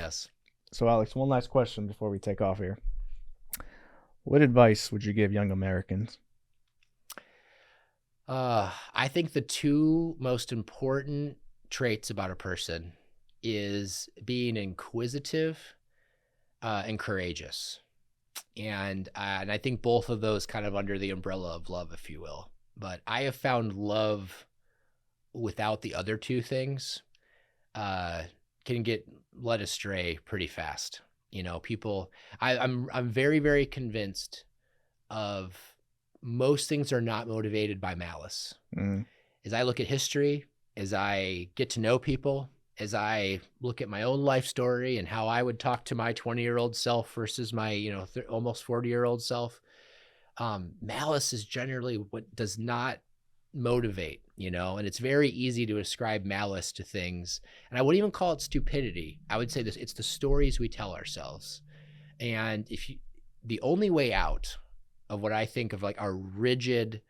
Yes. So, Alex, one last question before we take off here. What advice would you give young Americans? I think the two most important traits about a person is being inquisitive and courageous. And I think both of those kind of under the umbrella of love, if you will. But I have found love without the other two things uh, can get led astray pretty fast. People. I'm very very convinced of most things are not motivated by malice. Mm, As I look at history, as I get to know people, as I look at my own life story and how I would talk to my 20-year-old self versus my, almost 40-year-old self, malice is generally what does not motivate, and it's very easy to ascribe malice to things. And I wouldn't even call it stupidity. I would say this, it's the stories we tell ourselves. And the only way out of what I think of like our rigid,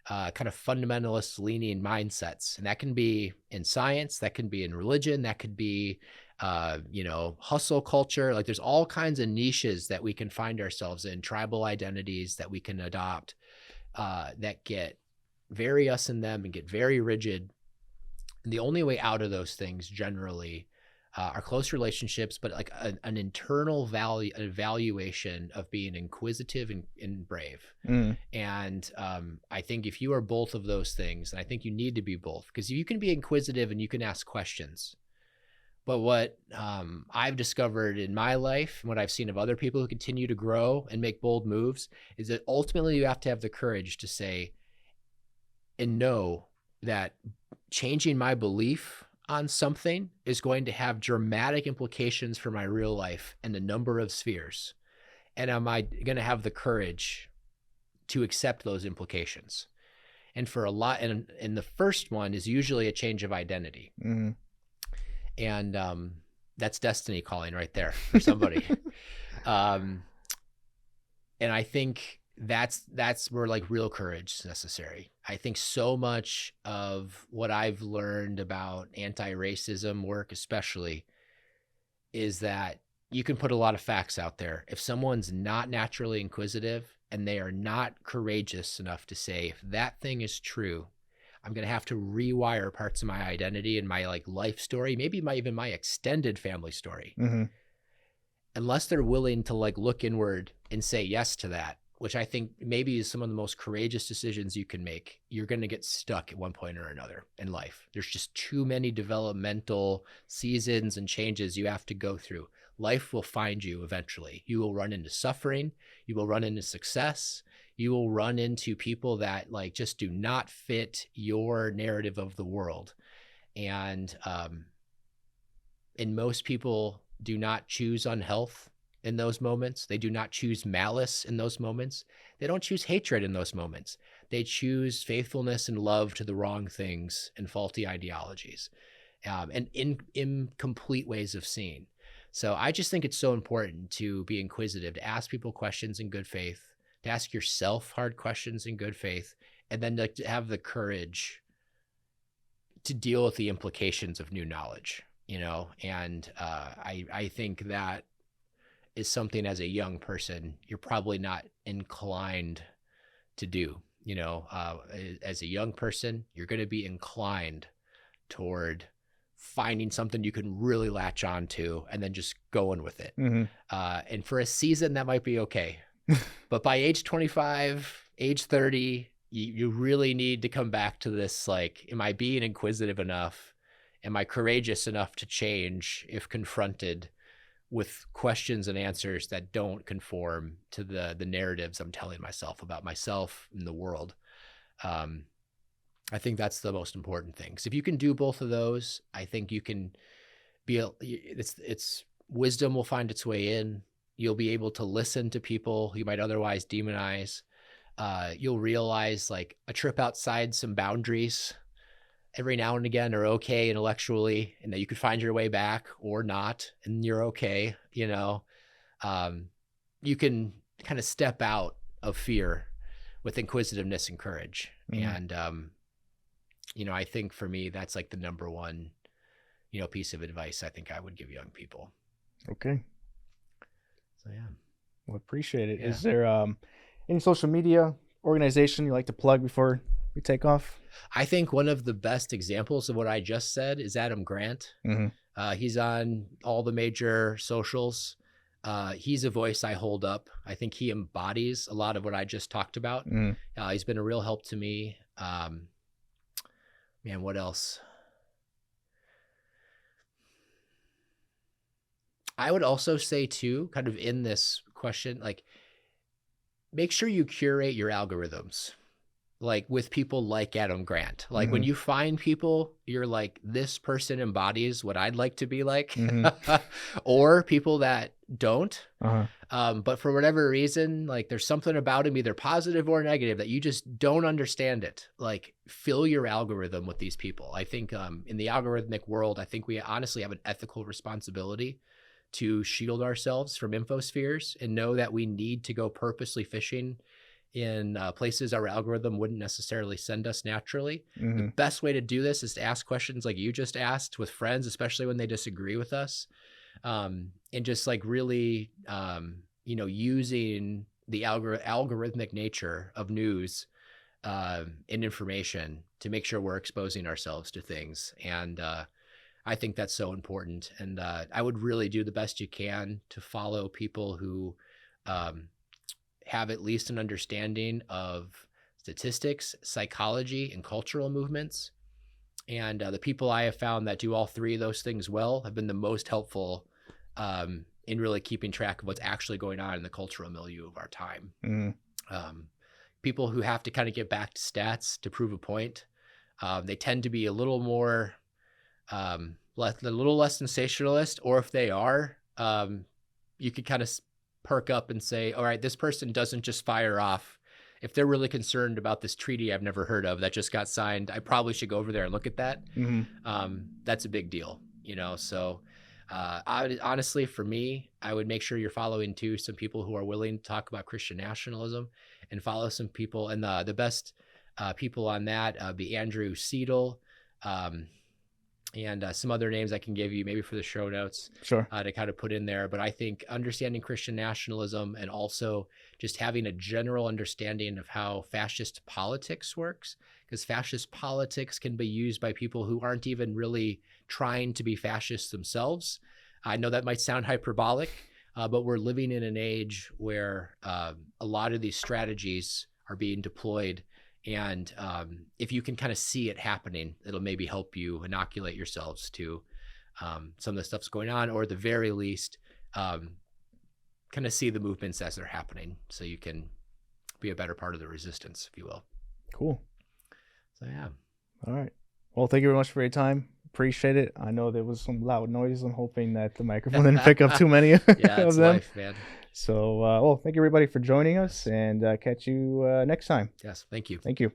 kind of fundamentalist leaning mindsets. And that can be in science, that can be in religion, that could be, hustle culture. Like there's all kinds of niches that we can find ourselves in, tribal identities that we can adopt that get very us in them and get very rigid. And the only way out of those things generally are close relationships, but like an internal value, an evaluation of being inquisitive and brave. mm, And I think if you are both of those things, and I think you need to be both, because you can be inquisitive and you can ask questions. But what I've discovered in my life and what I've seen of other people who continue to grow and make bold moves is that ultimately you have to have the courage to say and know that changing my belief on something is going to have dramatic implications for my real life and a number of spheres. And am I going to have the courage to accept those implications? And for a lot, and the first one is usually a change of identity. mm. And that's destiny calling right there for somebody. And I think that's where like real courage is necessary. I think so much of what I've learned about anti-racism work especially is that you can put a lot of facts out there. If someone's not naturally inquisitive and they are not courageous enough to say, if that thing is true, I'm going to have to rewire parts of my identity and my like life story, maybe even my extended family story. Mm-hmm. Unless they're willing to like look inward and say yes to that, which I think maybe is some of the most courageous decisions you can make, you're going to get stuck at one point or another in life. There's just too many developmental seasons and changes you have to go through. Life will find you eventually. You will run into suffering. You will run into success. You will run into people that like just do not fit your narrative of the world. And most people do not choose unhealth in those moments. They do not choose malice in those moments. They don't choose hatred in those moments. They choose faithfulness and love to the wrong things and faulty ideologies, and incomplete ways of seeing. So I just think it's so important to be inquisitive, to ask people questions in good faith, to ask yourself hard questions in good faith, and then to have the courage to deal with the implications of new knowledge, and I think that is something as a young person, you're probably not inclined to do. As a young person, you're going to be inclined toward finding something you can really latch on to and then just going with it. Mm-hmm. And for a season, that might be okay. But by age 25, age 30, you really need to come back to this, like, am I being inquisitive enough? Am I courageous enough to change if confronted with questions and answers that don't conform to the narratives I'm telling myself about myself and the world? I think that's the most important thing. Because if you can do both of those, I think you can it's wisdom will find its way in. You'll be able to listen to people you might otherwise demonize. You'll realize like a trip outside some boundaries every now and again are okay intellectually, and that you could find your way back or not, and you're okay. You can kind of step out of fear with inquisitiveness and courage. Mm. And, I think for me, that's like the number one, piece of advice I think I would give young people. Okay. So yeah. Well, appreciate it. Yeah. Is there any social media organization you like to plug before we take off? I think one of the best examples of what I just said is Adam Grant. Mm-hmm. He's on all the major socials. He's a voice I hold up. I think he embodies a lot of what I just talked about. Mm-hmm. He's been a real help to me. Man, what else? I would also say too, kind of in this question, like, make sure you curate your algorithms, like with people like Adam Grant. Like when you find people, you're like, this person embodies what I'd like to be like, or people that don't. But for whatever reason, like there's something about him, either positive or negative, that you just don't understand it. Like fill your algorithm with these people. I think in the algorithmic world, I think we honestly have an ethical responsibility to shield ourselves from infospheres and know that we need to go purposely fishing in places our algorithm wouldn't necessarily send us naturally. The best way to do this is to ask questions like you just asked with friends, especially when they disagree with us, and just like really, using the algorithmic nature of news and information to make sure we're exposing ourselves to things. And I think that's so important. And I would really do the best you can to follow people who have at least an understanding of statistics, psychology, and cultural movements. And the people I have found that do all three of those things well have been the most helpful in really keeping track of what's actually going on in the cultural milieu of our time. People who have to kind of get back to stats to prove a point, they tend to be a little more, a little less sensationalist, or if they are, you could kind of perk up and say, all right, this person doesn't just fire off. If they're really concerned about this treaty I've never heard of that just got signed, I probably should go over there and look at that. That's a big deal, So I would, honestly, for me, I would make sure you're following too some people who are willing to talk about Christian nationalism, and follow some people. And the best people on that be Andrew Seidel, and some other names I can give you maybe for the show notes, Sure. To kind of put in there. But I think understanding Christian nationalism, and also just having a general understanding of how fascist politics works, because fascist politics can be used by people who aren't even really trying to be fascists themselves. I know that might sound hyperbolic, but we're living in an age where a lot of these strategies are being deployed. And if you can kind of see it happening, it'll maybe help you inoculate yourselves to some of the stuff's going on, or at the very least, kind of see the movements as they're happening, so you can be a better part of the resistance, if you will. Cool. So yeah. All right. Well, thank you very much for your time. Appreciate it. I know there was some loud noise. I'm hoping that the microphone didn't pick up too many of it's them. Life, man. So, thank you everybody for joining us, and catch you next time. Yes, thank you. Thank you.